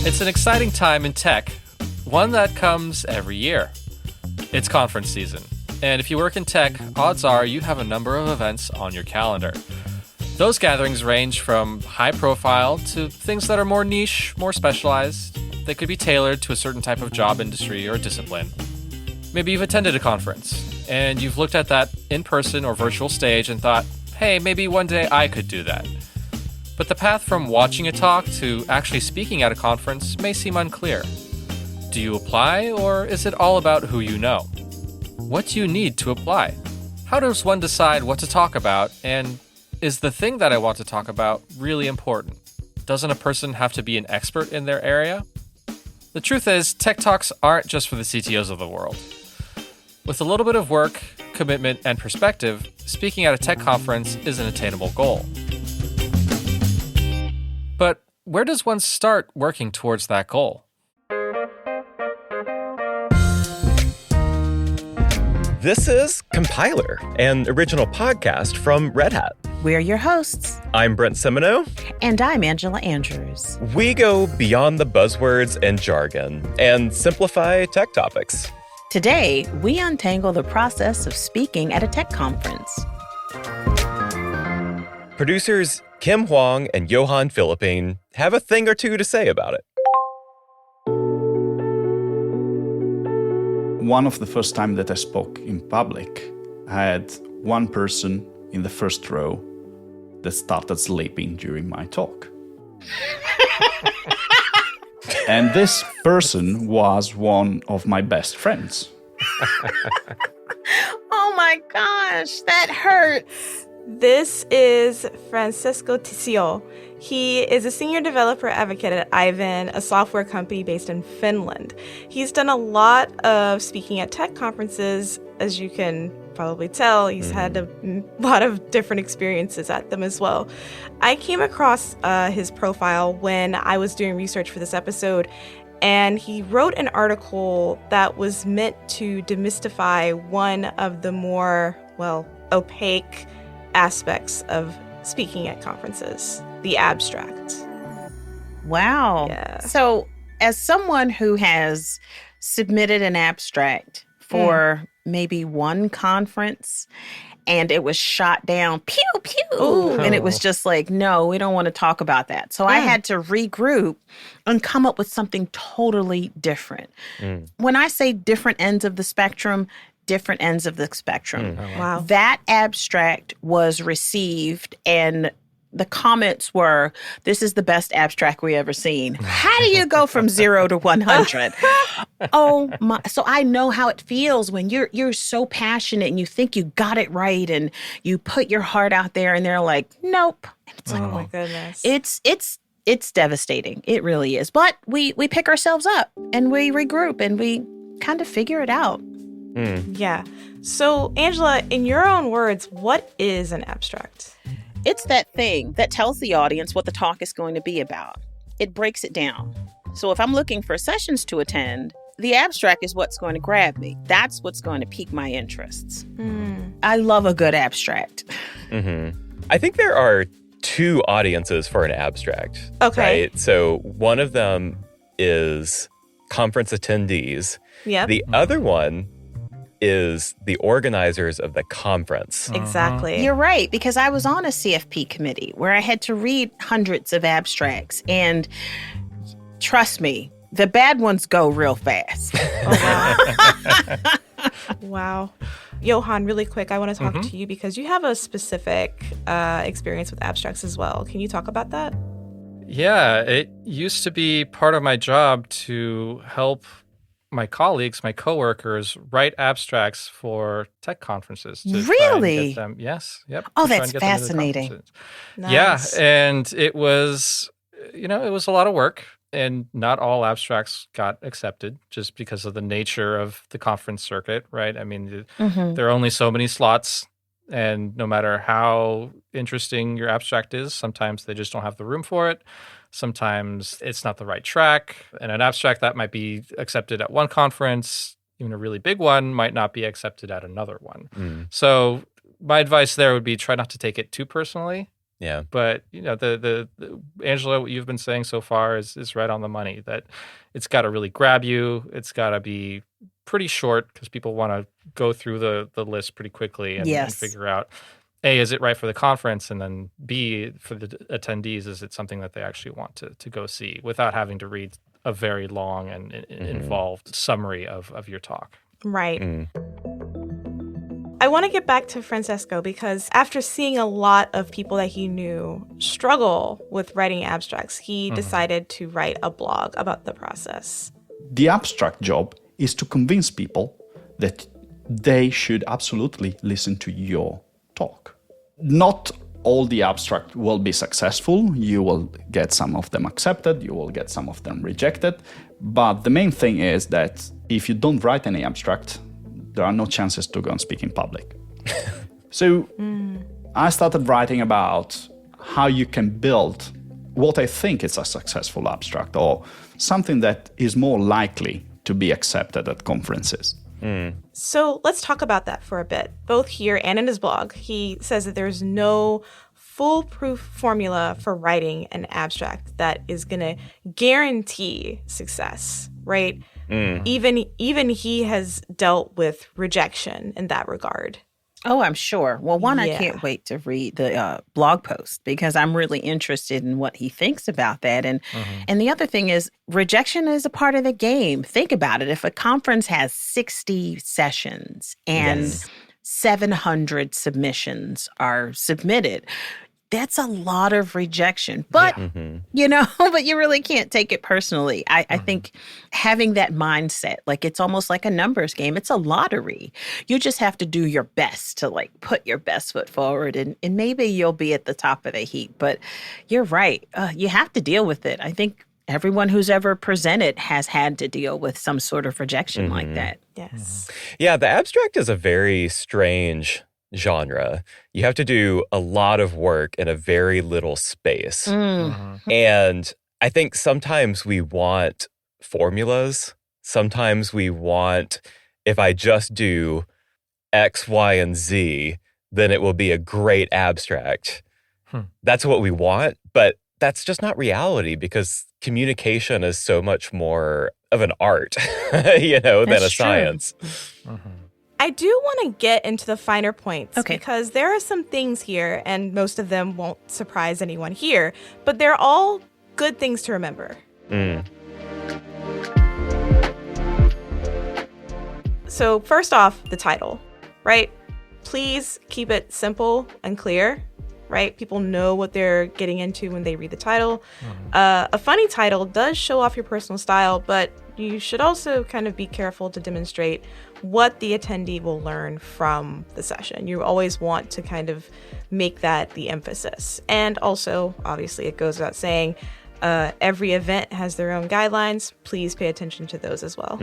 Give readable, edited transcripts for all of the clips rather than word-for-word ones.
It's an exciting time in tech, one that comes every year. It's conference season, and if you work in tech, odds are you have a number of events on your calendar. Those gatherings range from high profile to things that are more niche, more specialized. They could be tailored to a certain type of job industry or discipline. Maybe you've attended a conference, and you've looked at that in-person or virtual stage and thought, hey, maybe one day I could do that. But the path from watching a talk to actually speaking at a conference may seem unclear. Do you apply, or is it all about who you know? What do you need to apply? How does one decide what to talk about, and is the thing that I want to talk about really important? Doesn't a person have to be an expert in their area? The truth is, tech talks aren't just for the CTOs of the world. With a little bit of work, commitment, and perspective, speaking at a tech conference is an attainable goal. But where does one start working towards that goal? This is Compiler, an original podcast from Red Hat. We're your hosts. I'm Brent Semino. And I'm Angela Andrews. We go beyond the buzzwords and jargon and simplify tech topics. Today, we untangle the process of speaking at a tech conference. Producers Kim Huang and Johan Philippine have a thing or two to say about it. One of the first time that I spoke in public, I had one person in the first row that started sleeping during my talk. And this person was one of my best friends. Oh my gosh, that hurts. This is Francisco Tisio. He is a senior developer advocate at Ivan, a software company based in Finland. He's done a lot of speaking at tech conferences, as you can probably tell. He's had a lot of different experiences at them as well. I came across his profile when I was doing research for this episode, and he wrote an article that was meant to demystify one of the more, opaque aspects of speaking at conferences, the abstract. Wow. Yeah. So, as someone who has submitted an abstract for maybe one conference and it was shot down, pew, pew, Ooh. and it was just like, no, we don't want to talk about that. So I had to regroup and come up with something totally different. When I say different ends of the spectrum, different ends of the spectrum. Wow. That abstract was received, and the comments were, this is the best abstract we ever seen. How do you go from 0 to 100? Oh my. So I know how it feels when you're so passionate and you think you got it right and you put your heart out there and they're like, nope. And it's like, Oh my goodness. It's devastating. It really is. But we pick ourselves up and we regroup and we kind of figure it out. Yeah. So, Angela, in your own words, what is an abstract? It's that thing that tells the audience what the talk is going to be about. It breaks it down. So if I'm looking for sessions to attend, the abstract is what's going to grab me. That's what's going to pique my interests. I love a good abstract. I think there are two audiences for an abstract. Okay. Right? So one of them is conference attendees. Yep. The other one is the organizers of the conference. Exactly. You're right, because I was on a CFP committee where I had to read hundreds of abstracts. And trust me, the bad ones go real fast. Oh, wow. Wow. Johan, really quick, I want to talk to you because you have a specific experience with abstracts as well. Can you talk about that? Yeah, it used to be part of my job to help my colleagues, my coworkers, write abstracts for tech conferences. To try and Really? get them, yes. Yep. Oh, to try that's and get them to the fascinating. conferences. Nice. Yeah, and it was, it was a lot of work, and not all abstracts got accepted just because of the nature of the conference circuit, right? I mean, there are only so many slots, and no matter how interesting your abstract is, sometimes they just don't have the room for it. Sometimes it's not the right track, and an abstract that might be accepted at one conference, even a really big one, might not be accepted at another one. So my advice there would be try not to take it too personally. Yeah. But, the Angela, what you've been saying so far is right on the money, that it's got to really grab you. It's got to be pretty short because people want to go through the list pretty quickly and Yes. figure out, A, is it right for the conference? And then B, for the attendees, is it something that they actually want to go see without having to read a very long and involved summary of your talk? Right. Mm. I want to get back to Francesco because after seeing a lot of people that he knew struggle with writing abstracts, he decided to write a blog about the process. The abstract job is to convince people that they should absolutely listen to your talk. Not all the abstract will be successful. You will get some of them accepted, you will get some of them rejected. But the main thing is that if you don't write any abstract, there are no chances to go and speak in public. So I started writing about how you can build what I think is a successful abstract or something that is more likely to be accepted at conferences. So let's talk about that for a bit. Both here and in his blog, he says that there's no foolproof formula for writing an abstract that is going to guarantee success, right? Even he has dealt with rejection in that regard. Oh, I'm sure. Well, one, I Yeah. can't wait to read the blog post because I'm really interested in what he thinks about that. And the other thing is rejection is a part of the game. Think about it. If a conference has 60 sessions and 700 submissions are submitted, that's a lot of rejection. But, but you really can't take it personally. I think having that mindset, like it's almost like a numbers game. It's a lottery. You just have to do your best to like put your best foot forward and maybe you'll be at the top of the heap. But you're right. You have to deal with it. I think everyone who's ever presented has had to deal with some sort of rejection like that. Yes. Yeah, the abstract is a very strange genre. You have to do a lot of work in a very little space. And I think sometimes we want formulas. Sometimes we want, if I just do X, Y, and Z, then it will be a great abstract. That's what we want, but that's just not reality because communication is so much more of an art, than That's a true. science. I do want to get into the finer points Okay. because there are some things here, and most of them won't surprise anyone here, but they're all good things to remember. So first off, the title, right? Please keep it simple and clear, right? People know what they're getting into when they read the title. A funny title does show off your personal style, but you should also kind of be careful to demonstrate what the attendee will learn from the session. You always want to kind of make that the emphasis. And also, obviously, it goes without saying, every event has their own guidelines. Please pay attention to those as well.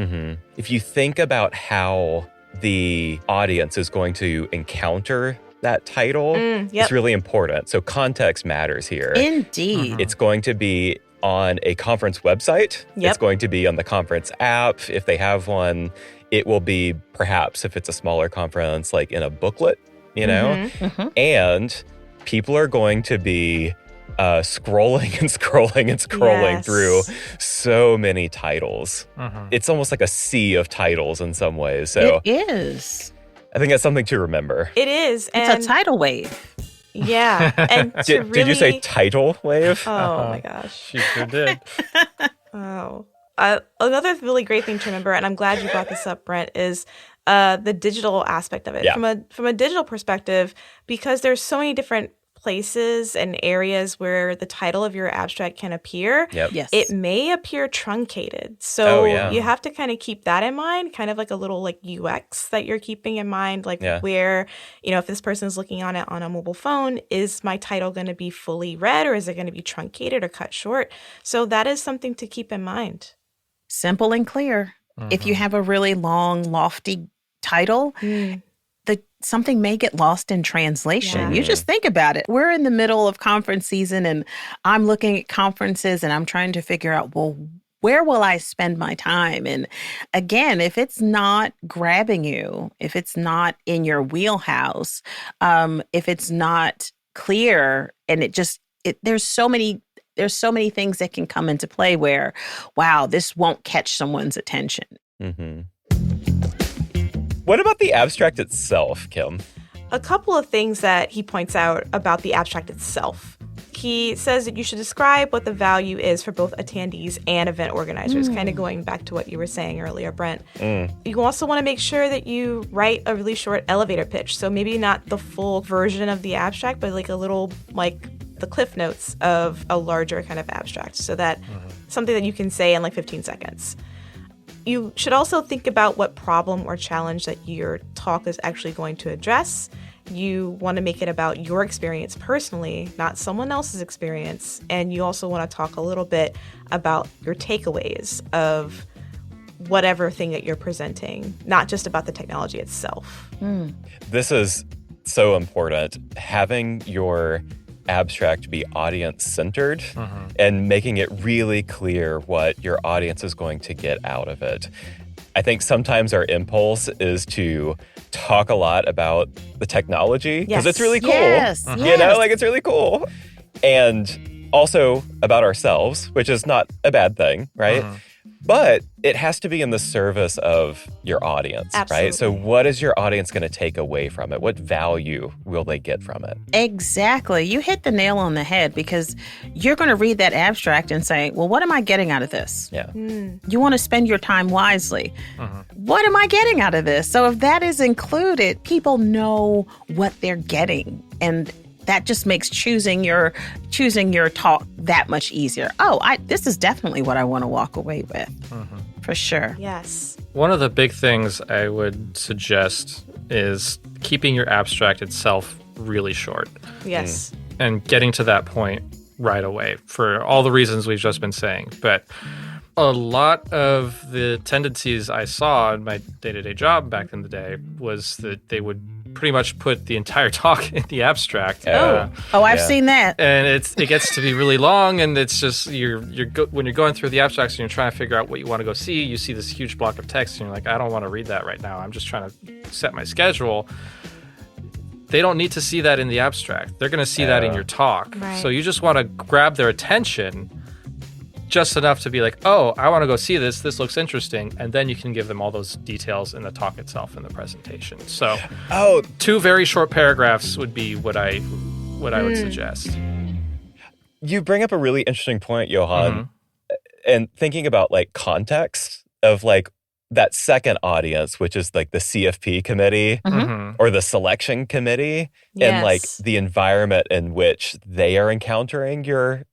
If you think about how the audience is going to encounter that title, it's really important. So context matters here. Indeed. It's going to be on a conference website. Yep. It's going to be on the conference app, if they have one. It will be perhaps, if it's a smaller conference, like in a booklet, And people are going to be scrolling and scrolling and scrolling Yes. through so many titles. It's almost like a sea of titles in some ways. So It is. I think that's something to remember. It is. And It's a tidal wave. yeah. And to Did you say really- title wave? Oh my gosh. She sure did. Oh. Another really great thing to remember, and I'm glad you brought this up, Brent, is the digital aspect of it. Yeah. From a digital perspective, because there's so many different places and areas where the title of your abstract can appear, Yep. Yes. it may appear truncated. So Oh, yeah. you have to kind of keep that in mind, kind of like a little like UX that you're keeping in mind, like Yeah. where, if this person is looking on it on a mobile phone, is my title going to be fully read or is it going to be truncated or cut short? So that is something to keep in mind. Simple and clear. If you have a really long, lofty title, something may get lost in translation. Yeah. You just think about it. We're in the middle of conference season and I'm looking at conferences and I'm trying to figure out, well, where will I spend my time? And again, if it's not grabbing you, if it's not in your wheelhouse, if it's not clear, and there's so many things that can come into play where, wow, this won't catch someone's attention. Mm-hmm. What about the abstract itself, Kim? A couple of things that he points out about the abstract itself. He says that you should describe what the value is for both attendees and event organizers, kind of going back to what you were saying earlier, Brent. You also want to make sure that you write a really short elevator pitch. So maybe not the full version of the abstract, but like a little, like the cliff notes of a larger kind of abstract, so that something that you can say in like 15 seconds. You should also think about what problem or challenge that your talk is actually going to address. You want to make it about your experience personally, not someone else's experience. And you also want to talk a little bit about your takeaways of whatever thing that you're presenting, not just about the technology itself. This is so important. Having your abstract be audience-centered and making it really clear what your audience is going to get out of it. I think sometimes our impulse is to talk a lot about the technology because it's really cool. You know, like it's really cool. And also about ourselves, which is not a bad thing, right? But it has to be in the service of your audience, right? So what is your audience going to take away from it? What value will they get from it? Exactly. You hit the nail on the head, because you're going to read that abstract and say, well, what am I getting out of this? Yeah. You want to spend your time wisely. What am I getting out of this? So if that is included, people know what they're getting. And that just makes choosing your talk that much easier. This is definitely what I want to walk away with, for sure. Yes. One of the big things I would suggest is keeping your abstract itself really short. Yes. And getting to that point right away for all the reasons we've just been saying. But a lot of the tendencies I saw in my day-to-day job back in the day was that they would pretty much put the entire talk in the abstract. I've seen that. And it gets to be really long, and it's just when you're going through the abstracts and you're trying to figure out what you want to go see, you see this huge block of text and you're like, I don't want to read that right now. I'm just trying to set my schedule. They don't need to see that in the abstract. They're going to see that in your talk. Right. So you just want to grab their attention just enough to be like, oh, I want to go see this. This looks interesting. And then you can give them all those details in the talk itself in the presentation. So 2 very short paragraphs would be what I would suggest. You bring up a really interesting point, Johan. And thinking about like context of like that second audience, which is like the CFP committee or the selection committee, and like the environment in which they are encountering your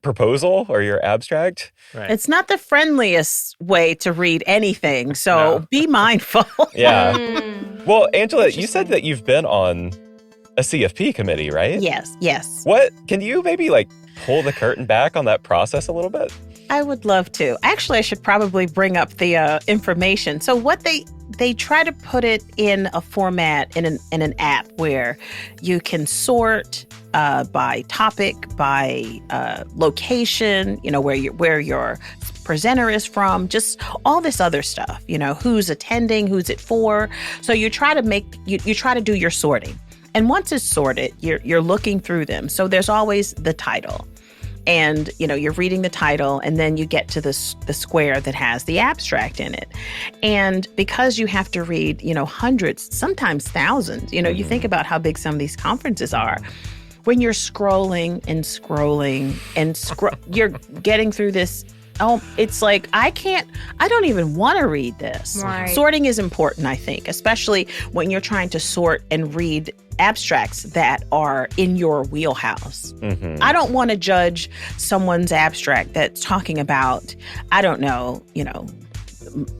proposal or your abstract. Right. It's not the friendliest way to read anything, so be mindful. Well, Angela, you said that you've been on a CFP committee, right? Yes. What, can you maybe like pull the curtain back on that process a little bit? I would love to. Actually, I should probably bring up the information. So what they try to put it in a format in an app where you can sort by topic, by location, where your presenter is from, just all this other stuff, who's attending, who's it for. So you try to you try to do your sorting. And once it's sorted, you're looking through them. So there's always the title. And, you're reading the title, and then you get to the square that has the abstract in it. And because you have to read, hundreds, sometimes thousands, you think about how big some of these conferences are. When you're scrolling and you're getting through this, it's like, I don't even want to read this. Right. Sorting is important, I think, especially when you're trying to sort and read abstracts that are in your wheelhouse. I don't want to judge someone's abstract that's talking about, I don't know,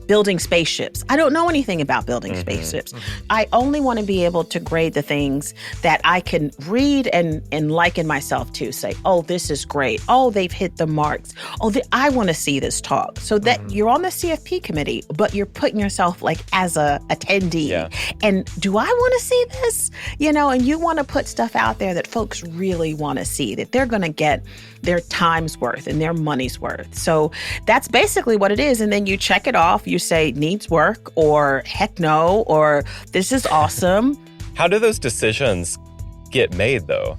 building spaceships. I don't know anything about building spaceships. I only want to be able to grade the things that I can read and liken myself to. Say, oh, this is great. Oh, they've hit the marks. Oh, I want to see this talk. So that you're on the CFP committee, but you're putting yourself like as a attendee. Yeah. And do I want to see this? And you want to put stuff out there that folks really want to see, that they're going to get their time's worth and their money's worth. So that's basically what it is. And then you check it off. You say needs work, or heck no, or this is awesome. How do those decisions get made, though?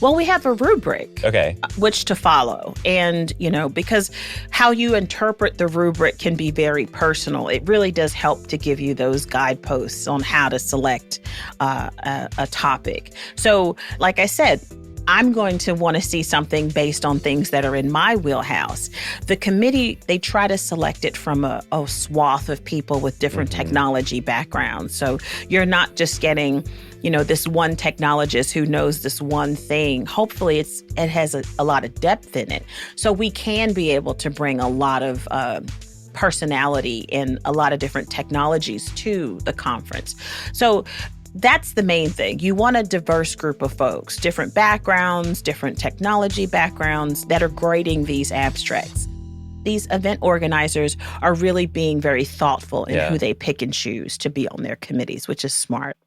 Well, we have a rubric. Okay. Which to follow. And, because how you interpret the rubric can be very personal. It really does help to give you those guideposts on how to select a topic. So, like I said, I'm going to want to see something based on things that are in my wheelhouse. The committee, they try to select it from a swath of people with different technology backgrounds. So you're not just getting, this one technologist who knows this one thing. Hopefully it has a lot of depth in it. So we can be able to bring a lot of personality and a lot of different technologies to the conference. So that's the main thing. You want a diverse group of folks, different backgrounds, different technology backgrounds that are grading these abstracts. These event organizers are really being very thoughtful in who they pick and choose to be on their committees, which is smart.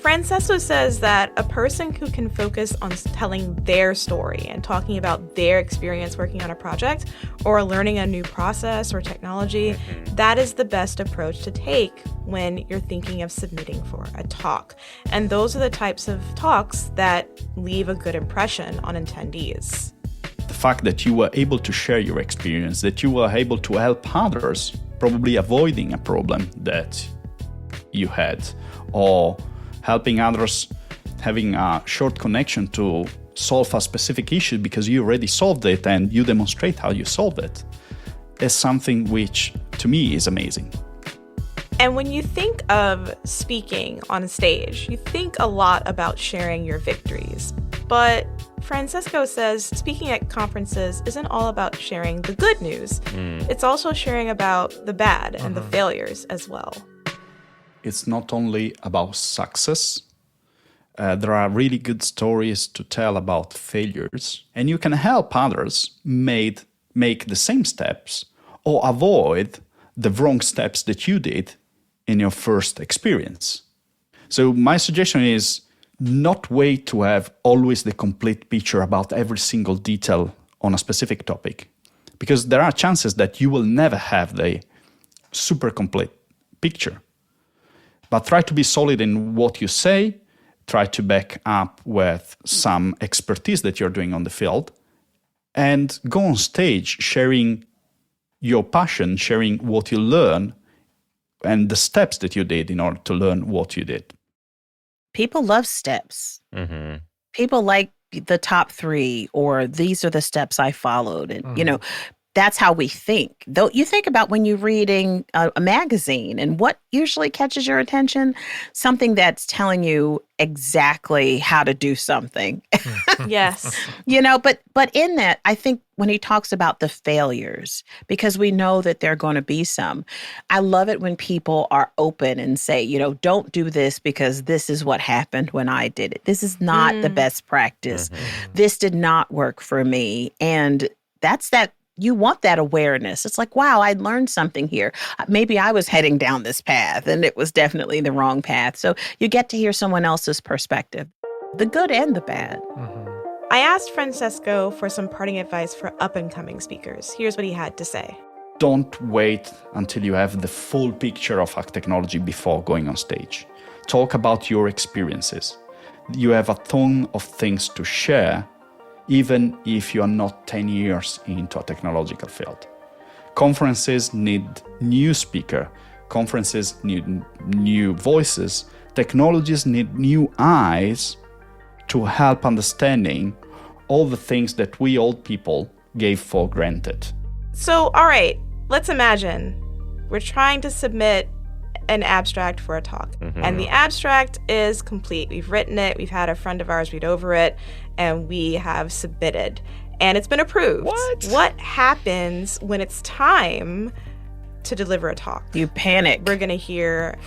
Francesco says that a person who can focus on telling their story and talking about their experience working on a project or learning a new process or technology, that is the best approach to take when you're thinking of submitting for a talk. And those are the types of talks that leave a good impression on attendees. The fact that you were able to share your experience, that you were able to help others, probably avoiding a problem that you had, or helping others having a short connection to solve a specific issue because you already solved it and you demonstrate how you solved it, is something which, to me, is amazing. And when you think of speaking on a stage, you think a lot about sharing your victories. But Francesco says speaking at conferences isn't all about sharing the good news. It's also sharing about the bad and the failures as well. It's not only about success. There are really good stories to tell about failures, and you can help others make the same steps or avoid the wrong steps that you did in your first experience. So my suggestion is not wait to have always the complete picture about every single detail on a specific topic, because there are chances that you will never have the super complete picture. But try to be solid in what you say, try to back up with some expertise that you're doing on the field, and go on stage sharing your passion, sharing what you learn, and the steps that you did in order to learn what you did. People love steps. People like the top 3, or these are the steps I followed. And, that's how we think. Though you think about when you're reading a magazine and what usually catches your attention, something that's telling you exactly how to do something. Yes. But in that, I think when he talks about the failures, because we know that there are going to be some, I love it when people are open and say, don't do this because this is what happened when I did it. This is not the best practice. This did not work for me. And that's that. You want that awareness. It's like, wow, I learned something here. Maybe I was heading down this path and it was definitely the wrong path. So you get to hear someone else's perspective, the good and the bad. I asked Francesco for some parting advice for up-and-coming speakers. Here's what he had to say. Don't wait until you have the full picture of a technology before going on stage. Talk about your experiences. You have a ton of things to share, even if you are not 10 years into a technological field. Conferences need new speakers. Conferences need new voices. Technologies need new eyes to help understanding all the things that we old people gave for granted. So, all right, let's imagine we're trying to submit an abstract for a talk. And the abstract is complete. We've written it, we've had a friend of ours read over it, and we have submitted. And it's been approved. What happens when it's time to deliver a talk? You panic. We're going to hear...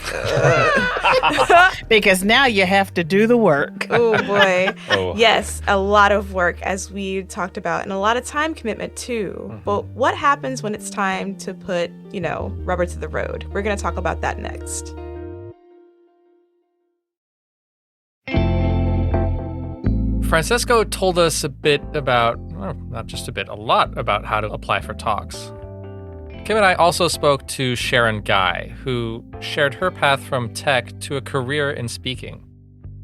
because now you have to do the work. Oh, boy. Yes, a lot of work, as we talked about, and a lot of time commitment, too. But what happens when it's time to put, rubber to the road? We're going to talk about that next. Francesco told us a bit about, well, not just a bit, a lot about how to apply for talks. Kim and I also spoke to Sharon Guy, who shared her path from tech to a career in speaking.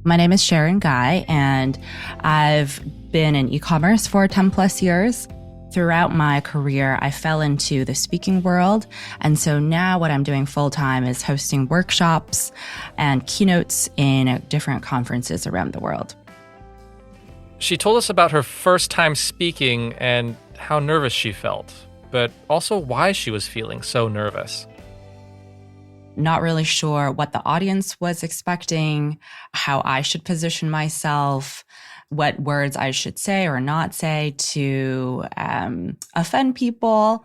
My name is Sharon Guy, and I've been in e-commerce for 10 plus years. Throughout my career, I fell into the speaking world. And so now what I'm doing full time is hosting workshops and keynotes in different conferences around the world. She told us about her first time speaking and how nervous she felt, but also why she was feeling so nervous. Not really sure what the audience was expecting, how I should position myself, what words I should say or not say to offend people.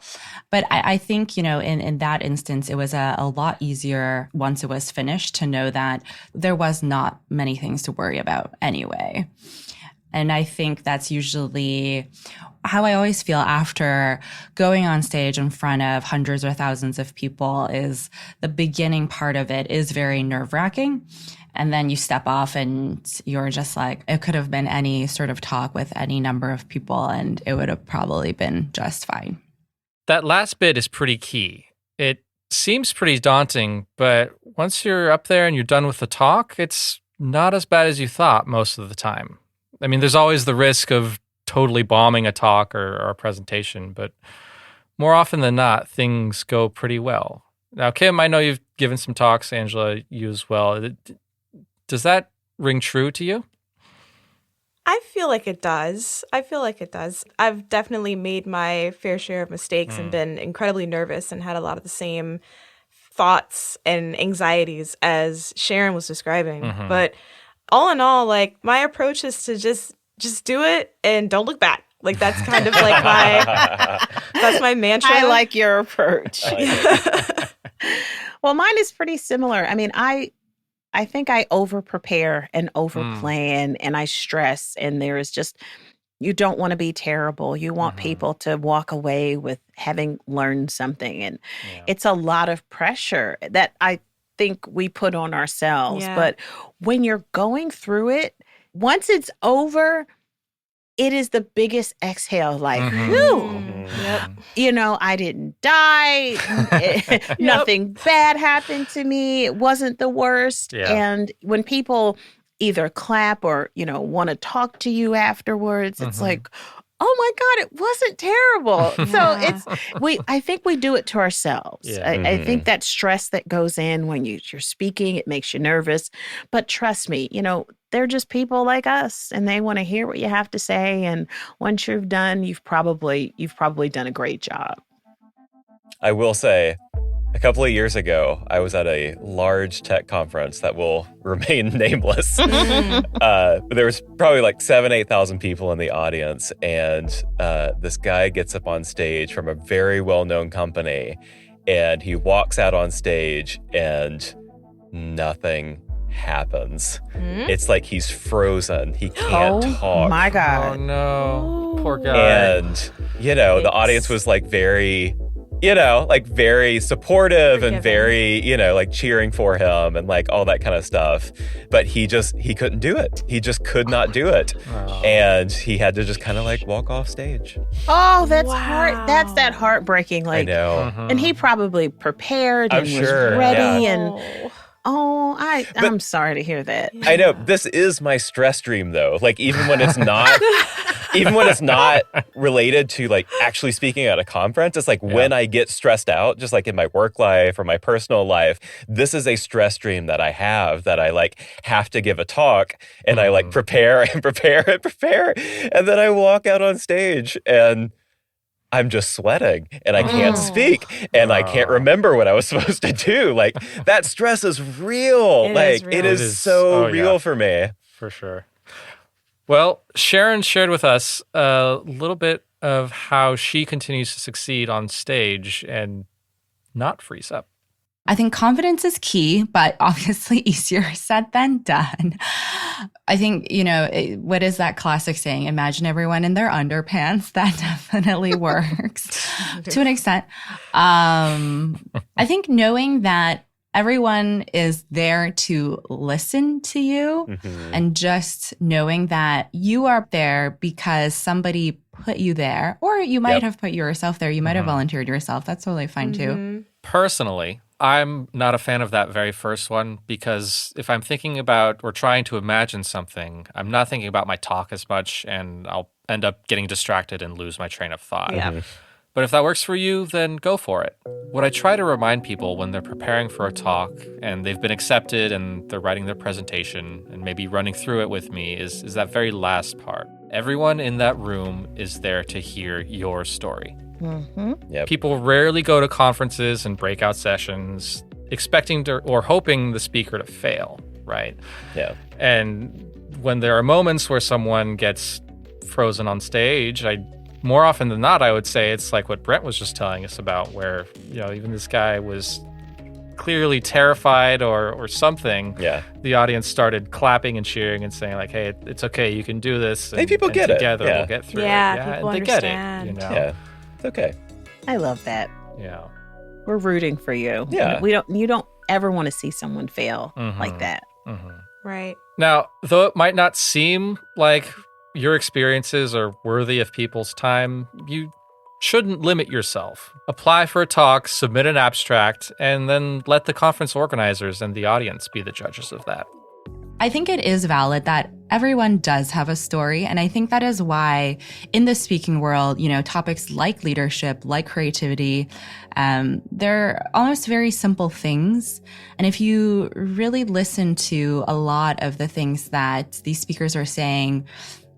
But I think, in that instance, it was a lot easier once it was finished to know that there was not many things to worry about anyway. And I think that's usually how I always feel after going on stage in front of hundreds or thousands of people. Is the beginning part of it is very nerve-wracking. And then you step off and you're just like, it could have been any sort of talk with any number of people and it would have probably been just fine. That last bit is pretty key. It seems pretty daunting, but once you're up there and you're done with the talk, it's not as bad as you thought most of the time. I mean, there's always the risk of totally bombing a talk or a presentation, but more often than not, things go pretty well. Now, Kim, I know you've given some talks, Angela, you as well. Does that ring true to you? I feel like it does. I've definitely made my fair share of mistakes and been incredibly nervous and had a lot of the same thoughts and anxieties as Sharon was describing. But all in all, like, my approach is to just do it and don't look back. Like, that's kind of like that's my mantra. I like your approach. Well, mine is pretty similar. I mean, I think I over-prepare and over-plan and I stress, and there is just, you don't want to be terrible. You want people to walk away with having learned something. And it's a lot of pressure that I think we put on ourselves. Yeah. But when you're going through it, once it's over, it is the biggest exhale, like, whew. Yep. I didn't die. Nothing bad happened to me. It wasn't the worst. Yeah. And when people either clap or, want to talk to you afterwards, it's like, oh my God, it wasn't terrible. So I think we do it to ourselves. Yeah. I think that stress that goes in when you're speaking, it makes you nervous. But trust me, they're just people like us and they want to hear what you have to say. And once you've done, you've probably done a great job. I will say, a couple of years ago, I was at a large tech conference that will remain nameless. But there was probably like 8,000 people in the audience. And this guy gets up on stage from a very well-known company. And he walks out on stage and nothing happens. It's like he's frozen. He can't talk. Oh my God. Oh, no. Poor guy. And, the audience was like very... very supportive and very, cheering for him and like all that kind of stuff. But he couldn't do it. He just could not do it. Oh. And he had to just kind of like walk off stage. Oh, that's hard. That's that heartbreaking. Like, I know. And he probably prepared I'm and sure, was ready. yeah. And I'm sorry to hear that. I know. This is my stress dream though. Like even when it's not... Even when it's not related to like actually speaking at a conference, it's like when I get stressed out, just like in my work life or my personal life, this is a stress dream that I have that I like have to give a talk and I like prepare and prepare and prepare. And then I walk out on stage and I'm just sweating and I can't speak and I can't remember what I was supposed to do. Like that stress is real. It is so real for me. For sure. Well, Sharon shared with us a little bit of how she continues to succeed on stage and not freeze up. I think confidence is key, but obviously easier said than done. I think, what is that classic saying? Imagine everyone in their underpants. That definitely works to an extent. I think knowing that everyone is there to listen to you and just knowing that you are there because somebody put you there, or you might have put yourself there. You might have volunteered yourself. That's totally fine too. Personally, I'm not a fan of that very first one because if I'm thinking about or trying to imagine something, I'm not thinking about my talk as much and I'll end up getting distracted and lose my train of thought. Yeah. But if that works for you, then go for it. What I try to remind people when they're preparing for a talk and they've been accepted and they're writing their presentation and maybe running through it with me is that very last part. Everyone in that room is there to hear your story. Yep. People rarely go to conferences and breakout sessions expecting to, or hoping the speaker to fail, right? Yeah. And when there are moments where someone gets frozen on stage, more often than not, I would say it's like what Brent was just telling us about, where, even this guy was clearly terrified or something. Yeah. The audience started clapping and cheering and saying like, hey, it's okay, you can do this. And, Hey, people get it. Together Yeah. we'll get through Yeah, it. Yeah, people and they understand. get it, Yeah. It's okay. I love that. Yeah. We're rooting for you. Yeah. You don't ever want to see someone fail like that. Right. Now, though it might not seem like your experiences are worthy of people's time, you shouldn't limit yourself. Apply for a talk, submit an abstract, and then let the conference organizers and the audience be the judges of that. I think it is valid that everyone does have a story. And I think that is why in the speaking world, topics like leadership, like creativity, they're almost very simple things. And if you really listen to a lot of the things that these speakers are saying,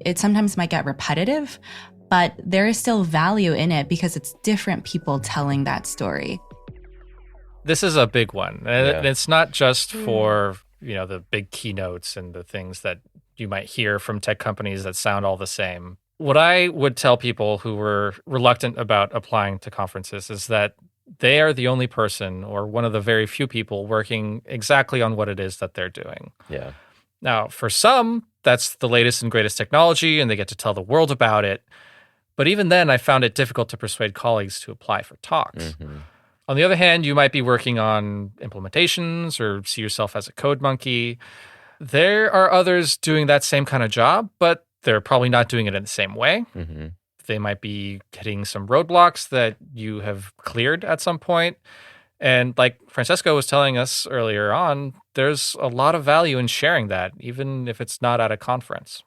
it sometimes might get repetitive, but there is still value in it because it's different people telling that story. This is a big one. And Yeah. it's not just for, the big keynotes and the things that you might hear from tech companies that sound all the same. What I would tell people who were reluctant about applying to conferences is that they are the only person or one of the very few people working exactly on what it is that they're doing. Yeah. Now, for some, that's the latest and greatest technology, and they get to tell the world about it. But even then, I found it difficult to persuade colleagues to apply for talks. On the other hand, you might be working on implementations or see yourself as a code monkey. There are others doing that same kind of job, but they're probably not doing it in the same way. They might be hitting some roadblocks that you have cleared at some point. And like Francesco was telling us earlier on, there's a lot of value in sharing that, even if it's not at a conference.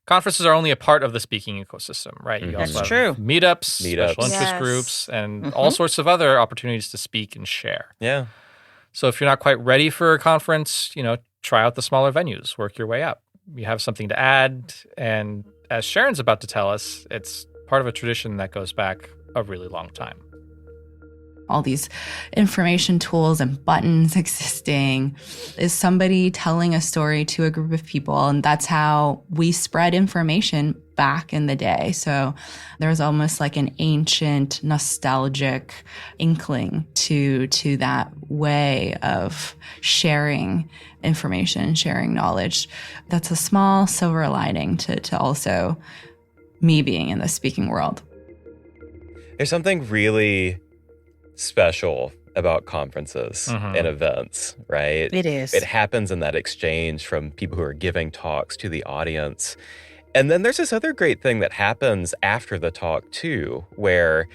Conferences are only a part of the speaking ecosystem, right? You also That's have true. meetups, special interest Yes. groups, and all sorts of other opportunities to speak and share. Yeah. So if you're not quite ready for a conference, try out the smaller venues, work your way up. You have something to add. And as Sharon's about to tell us, it's part of a tradition that goes back a really long time. All these information tools and buttons existing is somebody telling a story to a group of people. And that's how we spread information back in the day. So there's almost like an ancient nostalgic inkling to that way of sharing information, sharing knowledge. That's a small silver lining to also me being in the speaking world. There's something really special about conferences and events, right? It is. It happens in that exchange from people who are giving talks to the audience. And then there's this other great thing that happens after the talk too, where,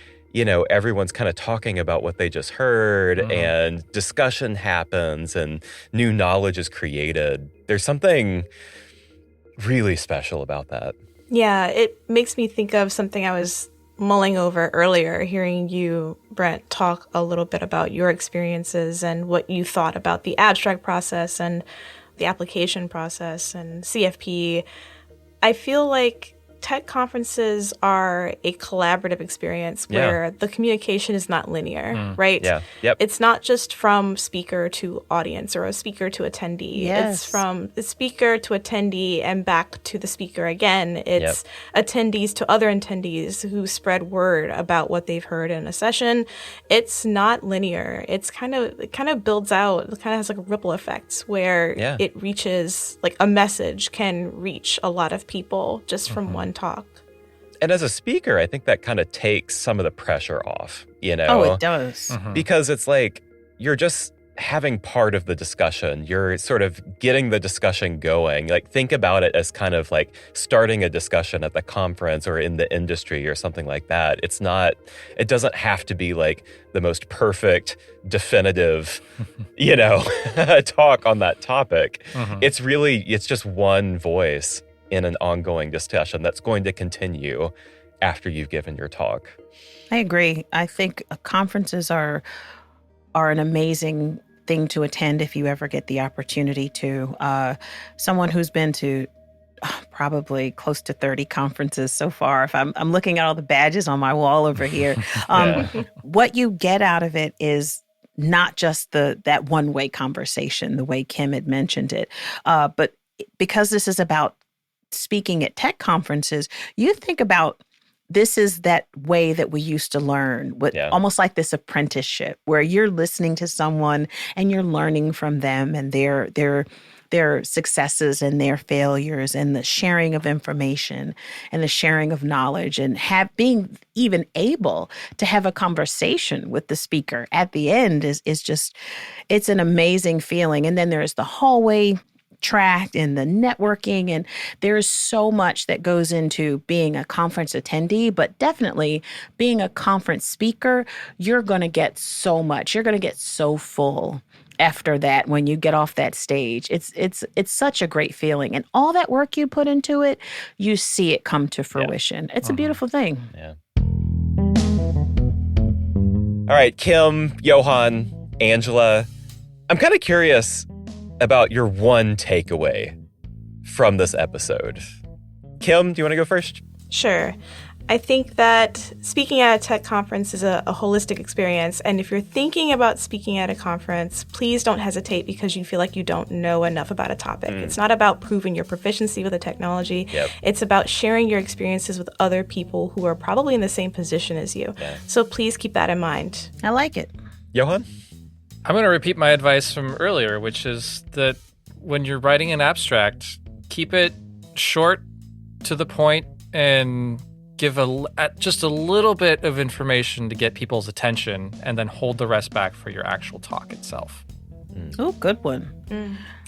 everyone's kind of talking about what they just heard and discussion happens and new knowledge is created. There's something really special about that. Yeah, it makes me think of something I was mulling over earlier, hearing you, Brent, talk a little bit about your experiences and what you thought about the abstract process and the application process and CFP. I feel like tech conferences are a collaborative experience where the communication is not linear, right? Yeah. Yep. It's not just from speaker to audience or a speaker to attendee. Yes. It's from the speaker to attendee and back to the speaker again. It's attendees to other attendees who spread word about what they've heard in a session. It's not linear. It kind of builds out. It kind of has like ripple effects where it reaches, like a message can reach a lot of people just from one talk. And as a speaker, I think that kind of takes some of the pressure off, Oh, it does. Because it's like you're just having part of the discussion. You're sort of getting the discussion going. Like, think about it as kind of like starting a discussion at the conference or in the industry or something like that. It doesn't have to be like the most perfect, definitive, talk on that topic. It's just one voice in an ongoing discussion that's going to continue after you've given your talk. I agree. I think conferences are an amazing thing to attend if you ever get the opportunity to. Someone who's been to probably close to 30 conferences so far. If I'm looking at all the badges on my wall over here, what you get out of it is not just that one-way conversation, the way Kim had mentioned it, but because this is about speaking at tech conferences, you think about this is that way that we used to learn, almost like this apprenticeship where you're listening to someone and you're learning from them and their successes and their failures and the sharing of information and the sharing of knowledge and being even able to have a conversation with the speaker at the end is just, it's an amazing feeling. And then there's the hallway track and the networking, and there's so much that goes into being a conference attendee, but definitely being a conference speaker. You're going to get so much. You're going to get so full after that when you get off that stage. It's such a great feeling, and all that work you put into it, you see it come to fruition. It's a beautiful thing. Yeah. All right, Kim, Johan, Angela, I'm kind of curious about your one takeaway from this episode. Kim, do you want to go first? Sure. I think that speaking at a tech conference is a holistic experience. And if you're thinking about speaking at a conference, please don't hesitate because you feel like you don't know enough about a topic. It's not about proving your proficiency with a technology. It's about sharing your experiences with other people who are probably in the same position as you. So please keep that in mind. I like it. Johan? I'm going to repeat my advice from earlier, which is that when you're writing an abstract, keep it short, to the point, and give just a little bit of information to get people's attention, and then hold the rest back for your actual talk itself. Oh, good one.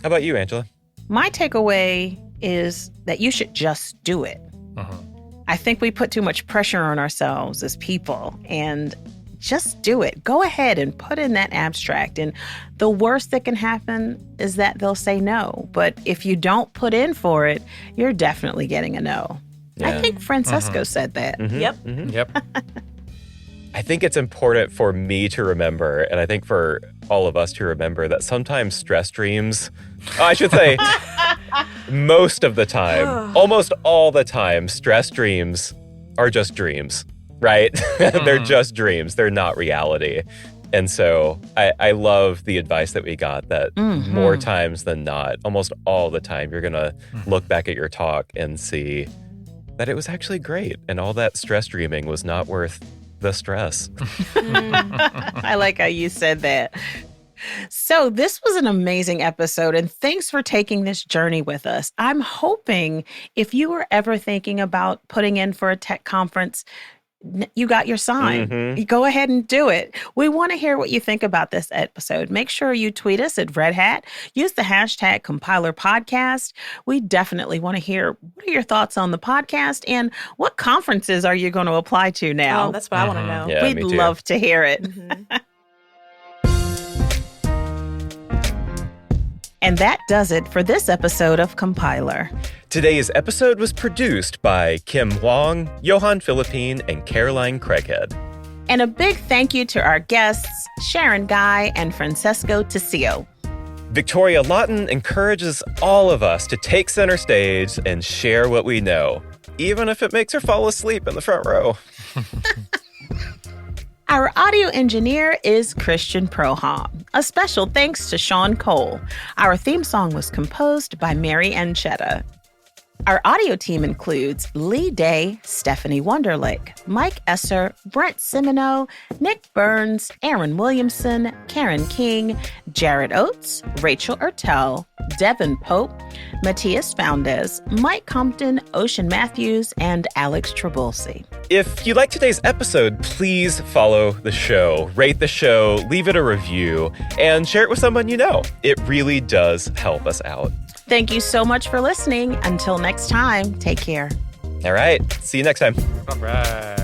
How about you, Angela? My takeaway is that you should just do it. I think we put too much pressure on ourselves as people, and just do it. Go ahead and put in that abstract. And the worst that can happen is that they'll say no. But if you don't put in for it, you're definitely getting a no. I think Francesco said that. Yep. I think it's important for me to remember, and I think for all of us to remember, that sometimes stress dreams, I should say, most of the time, almost all the time, stress dreams are just dreams. Right? They're just dreams. They're not reality. And so I love the advice that we got that more times than not, almost all the time, you're going to look back at your talk and see that it was actually great. And all that stress dreaming was not worth the stress. I like how you said that. So this was an amazing episode, and thanks for taking this journey with us. I'm hoping if you were ever thinking about putting in for a tech conference, you got your sign. You go ahead and do it. We want to hear what you think about this episode. Make sure you tweet us at Red Hat. Use the hashtag #CompilerPodcast. We definitely want to hear what are your thoughts on the podcast and what conferences are you going to apply to now? Oh, that's what I want to know. Yeah, We'd love to hear it. And that does it for this episode of Compiler. Today's episode was produced by Kim Huang, Johan Philippine, and Caroline Craighead. And a big thank you to our guests, Sharon Guy and Francesco Tissio. Victoria Lawton encourages all of us to take center stage and share what we know, even if it makes her fall asleep in the front row. Our audio engineer is Christian Proham. A special thanks to Sean Cole. Our theme song was composed by Mary Anchetta. Our audio team includes Lee Day, Stephanie Wonderlick, Mike Esser, Brent Simino, Nick Burns, Aaron Williamson, Karen King, Jared Oates, Rachel Ertel, Devin Pope, Matthias Foundes, Mike Compton, Ocean Matthews, and Alex Trabulsi. If you like today's episode, please follow the show, rate the show, leave it a review, and share it with someone you know. It really does help us out. Thank you so much for listening. Until next time, take care. All right. See you next time. All right.